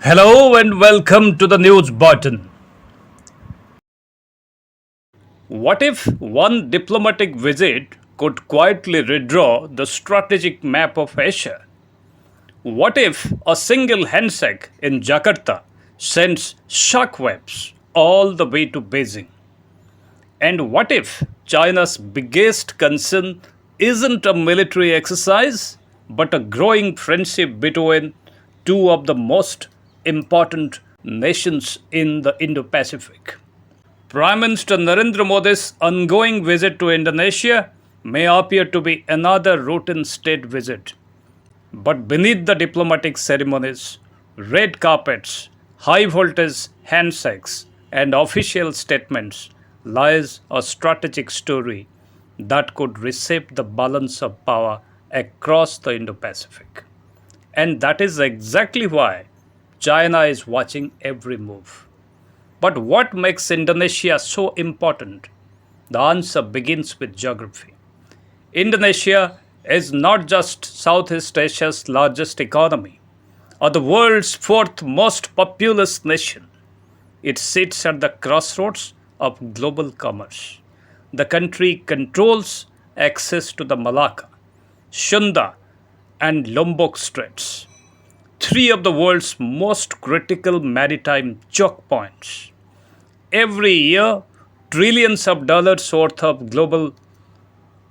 Hello and welcome to the news button. What if one diplomatic visit could quietly redraw the strategic map of Asia? What if a single handshake in Jakarta sends shockwaves all the way to Beijing? And what if China's biggest concern isn't a military exercise but a growing friendship between two of the most important nations in the Indo Pacific? Prime Minister Narendra Modi's ongoing visit to Indonesia may appear to be another routine state visit. But beneath the diplomatic ceremonies, red carpets, high voltage handshakes, and official statements lies a strategic story that could reshape the balance of power across the Indo Pacific. And that is exactly why China is watching every move. But what makes Indonesia so important? The answer begins with geography. Indonesia is not just Southeast Asia's largest economy or the world's fourth most populous nation. It sits at the crossroads of global commerce. The country controls access to the Malacca, Sunda, and Lombok Straits, three of the world's most critical maritime choke points. Every year, trillions of dollars worth of global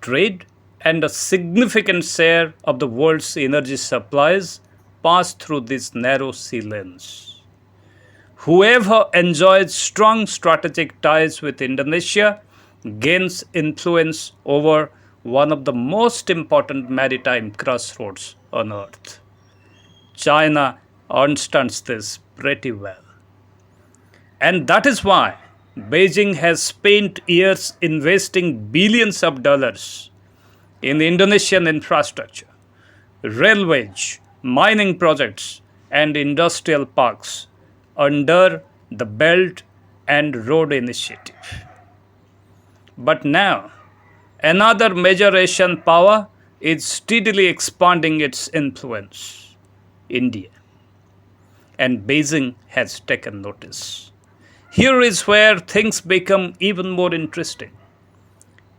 trade and a significant share of the world's energy supplies pass through these narrow sea lanes. Whoever enjoys strong strategic ties with Indonesia gains influence over one of the most important maritime crossroads on earth. China understands this pretty well. And that is why Beijing has spent years investing billions of dollars in Indonesian infrastructure, railways, mining projects, and industrial parks under the Belt and Road Initiative. But now, another major Asian power is steadily expanding its influence, India. And Beijing has taken notice. Here is where things become even more interesting.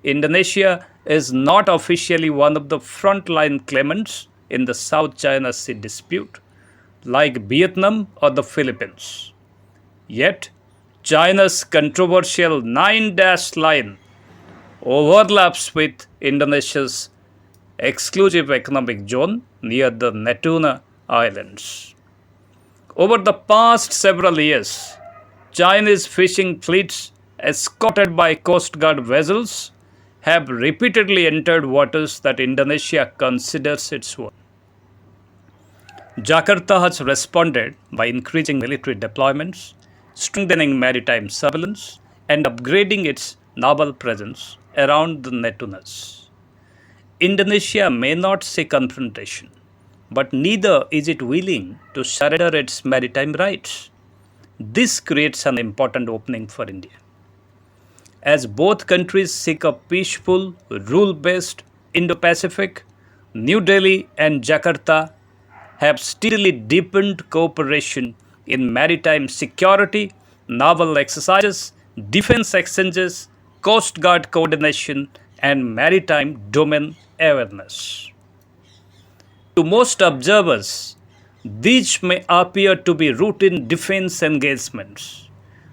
Indonesia is not officially one of the frontline claimants in the South China Sea dispute, like Vietnam or the Philippines. Yet, China's controversial 9-dash line overlaps with Indonesia's exclusive economic zone near the Natuna Islands. Over the past several years, Chinese fishing fleets, escorted by Coast Guard vessels, have repeatedly entered waters that Indonesia considers its own. Jakarta has responded by increasing military deployments, strengthening maritime surveillance, and upgrading its naval presence around the Netunas. Indonesia may not see confrontation, but neither is it willing to surrender its maritime rights. This creates an important opening for India. As both countries seek a peaceful, rule based Indo Pacific, New Delhi and Jakarta have steadily deepened cooperation in maritime security, naval exercises, defense exchanges, coast guard coordination, and maritime domain awareness. To most observers, these may appear to be routine defense engagements.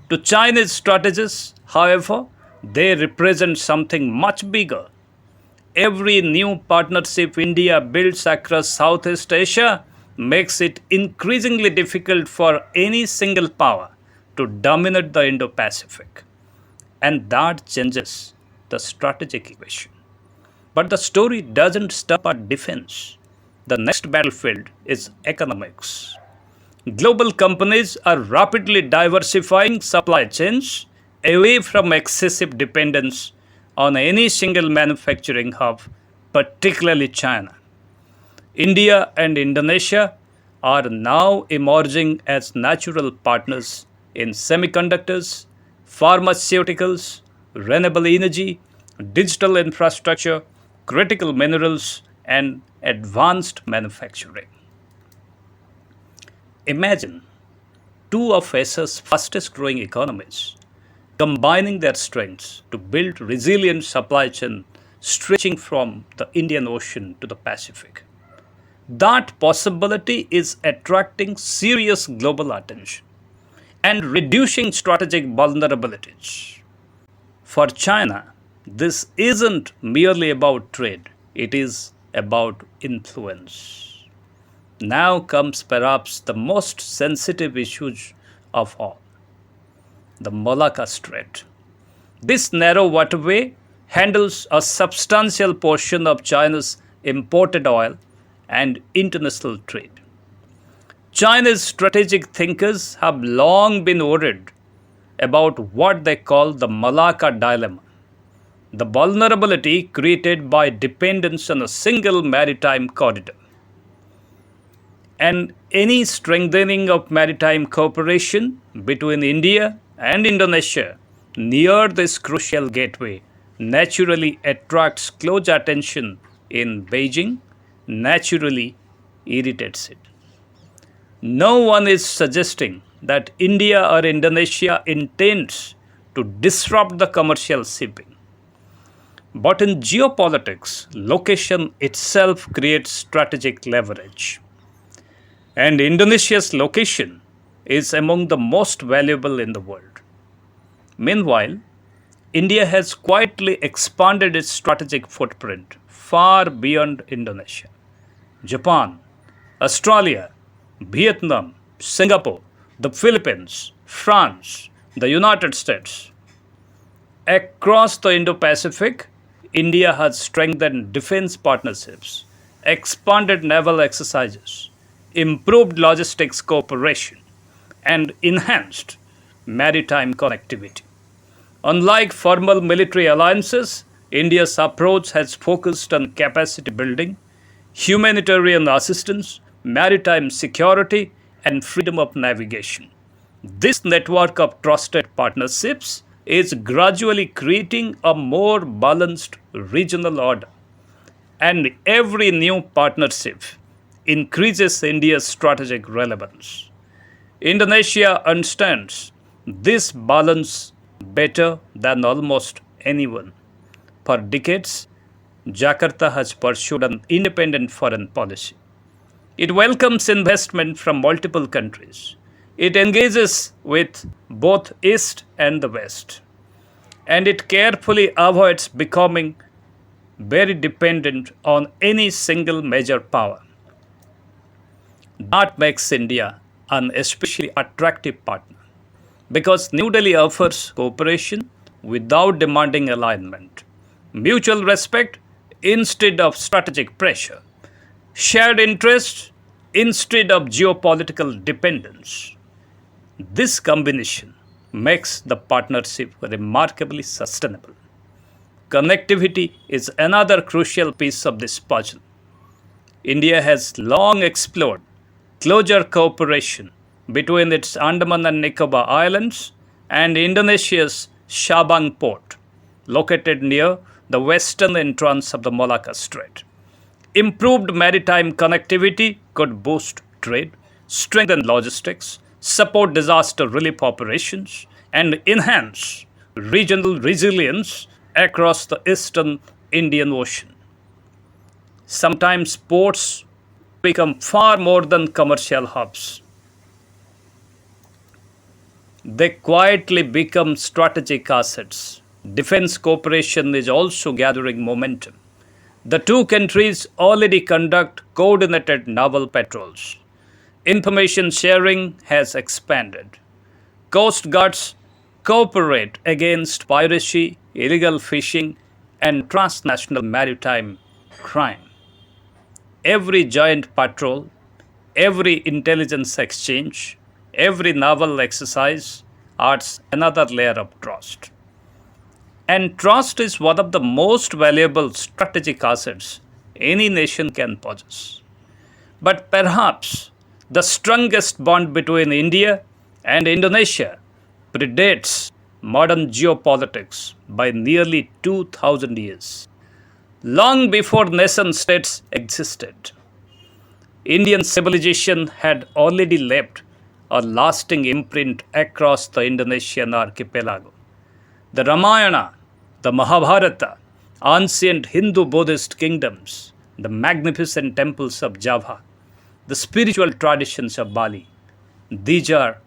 To Chinese strategists, however, they represent something much bigger. Every new partnership India builds across Southeast Asia makes it increasingly difficult for any single power to dominate the Indo Pacific. And that changes the strategic equation. But the story doesn't stop at defense. The next battlefield is economics. Global companies are rapidly diversifying supply chains away from excessive dependence on any single manufacturing hub, particularly China. India and Indonesia are now emerging as natural partners in semiconductors, pharmaceuticals, renewable energy, digital infrastructure, critical minerals, and advanced manufacturing. Imagine two of Asia's fastest growing economies, combining their strengths to build resilient supply chain stretching from the Indian Ocean to the Pacific. That possibility is attracting serious global attention and reducing strategic vulnerabilities. For China, this isn't merely about trade, it is about influence. Now comes perhaps the most sensitive issue of all, the Malacca Strait. This narrow waterway handles a substantial portion of China's imported oil and international trade. China's strategic thinkers have long been worried about what they call the Malacca Dilemma, the vulnerability created by dependence on a single maritime corridor. And any strengthening of maritime cooperation between India and Indonesia near this crucial gateway naturally attracts close attention in Beijing, naturally irritates it. No one is suggesting that India or Indonesia intends to disrupt the commercial shipping. But in geopolitics, location itself creates strategic leverage. And Indonesia's location is among the most valuable in the world. Meanwhile, India has quietly expanded its strategic footprint far beyond Indonesia. Japan, Australia, Vietnam, Singapore, the Philippines, France, the United States. Across the Indo-Pacific, India has strengthened defense partnerships, expanded naval exercises, improved logistics cooperation, and enhanced maritime connectivity. Unlike formal military alliances, India's approach has focused on capacity building, humanitarian assistance, maritime security, and freedom of navigation. This network of trusted partnerships is gradually creating a more balanced regional order. And every new partnership increases India's strategic relevance. Indonesia understands this balance better than almost anyone. For decades, Jakarta has pursued an independent foreign policy. It welcomes investment from multiple countries. It engages with both East and the West. And it carefully avoids becoming very dependent on any single major power. That makes India an especially attractive partner because New Delhi offers cooperation without demanding alignment, mutual respect instead of strategic pressure, shared interests instead of geopolitical dependence. This combination makes the partnership remarkably sustainable. Connectivity is another crucial piece of this puzzle. India has long explored closer cooperation between its Andaman and Nicobar Islands and Indonesia's Sabang port, located near the western entrance of the Malacca Strait. Improved maritime connectivity could boost trade, strengthen logistics, support disaster relief operations, and enhance regional resilience across the eastern Indian Ocean. Sometimes ports become far more than commercial hubs. They quietly become strategic assets. Defense cooperation is also gathering momentum. The two countries already conduct coordinated naval patrols. Information sharing has expanded. Coast guards cooperate against piracy, illegal fishing, and transnational maritime crime. Every joint patrol, every intelligence exchange, every naval exercise adds another layer of trust. And trust is one of the most valuable strategic assets any nation can possess. But perhaps the strongest bond between India and Indonesia predates modern geopolitics by nearly 2000 years. Long before nation states existed, Indian civilization had already left a lasting imprint across the Indonesian archipelago. The Ramayana, the Mahabharata, ancient Hindu-Buddhist kingdoms, the magnificent temples of Java, the spiritual traditions of Bali. These are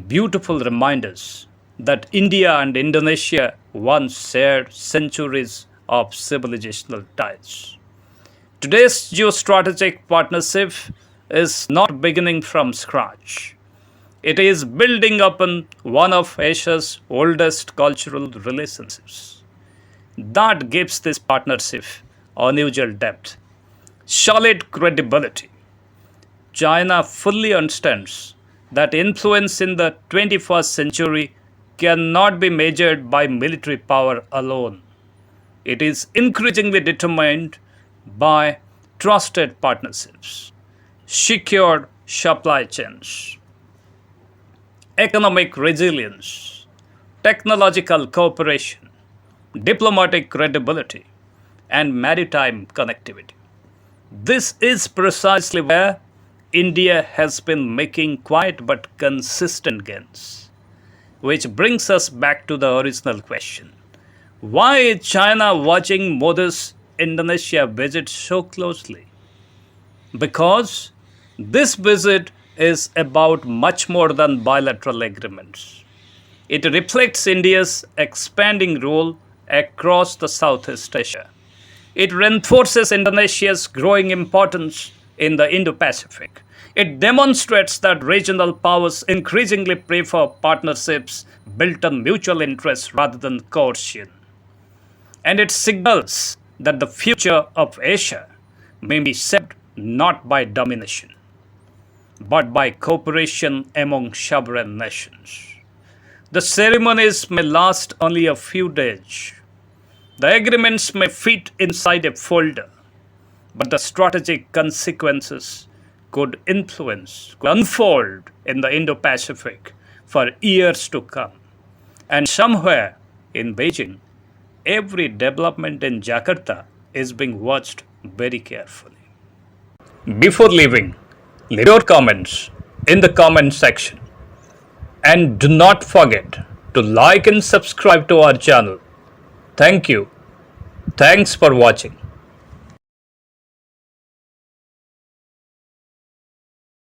beautiful reminders that India and Indonesia once shared centuries of civilizational ties. Today's geostrategic partnership is not beginning from scratch. It is building upon one of Asia's oldest cultural relationships. That gives this partnership unusual depth, solid credibility. China fully understands that influence in the 21st century cannot be measured by military power alone. It is increasingly determined by trusted partnerships, secured supply chains, economic resilience, technological cooperation, diplomatic credibility, and maritime connectivity. This is precisely where India has been making quiet but consistent gains. Which brings us back to the original question. Why is China watching Modi's Indonesia visit so closely? Because this visit is about much more than bilateral agreements. It reflects India's expanding role across the Southeast Asia. It reinforces Indonesia's growing importance in the Indo-Pacific. It demonstrates that regional powers increasingly prefer partnerships built on mutual interest rather than coercion. And it signals that the future of Asia may be shaped not by domination, but by cooperation among sovereign nations. The ceremonies may last only a few days. The agreements may fit inside a folder, but the strategic consequences could unfold in the Indo-Pacific for years to come. And somewhere in Beijing, every development in Jakarta is being watched very carefully. Before leaving, leave your comments in the comment section. And do not forget to like and subscribe to our channel. Thank you. Thanks for watching.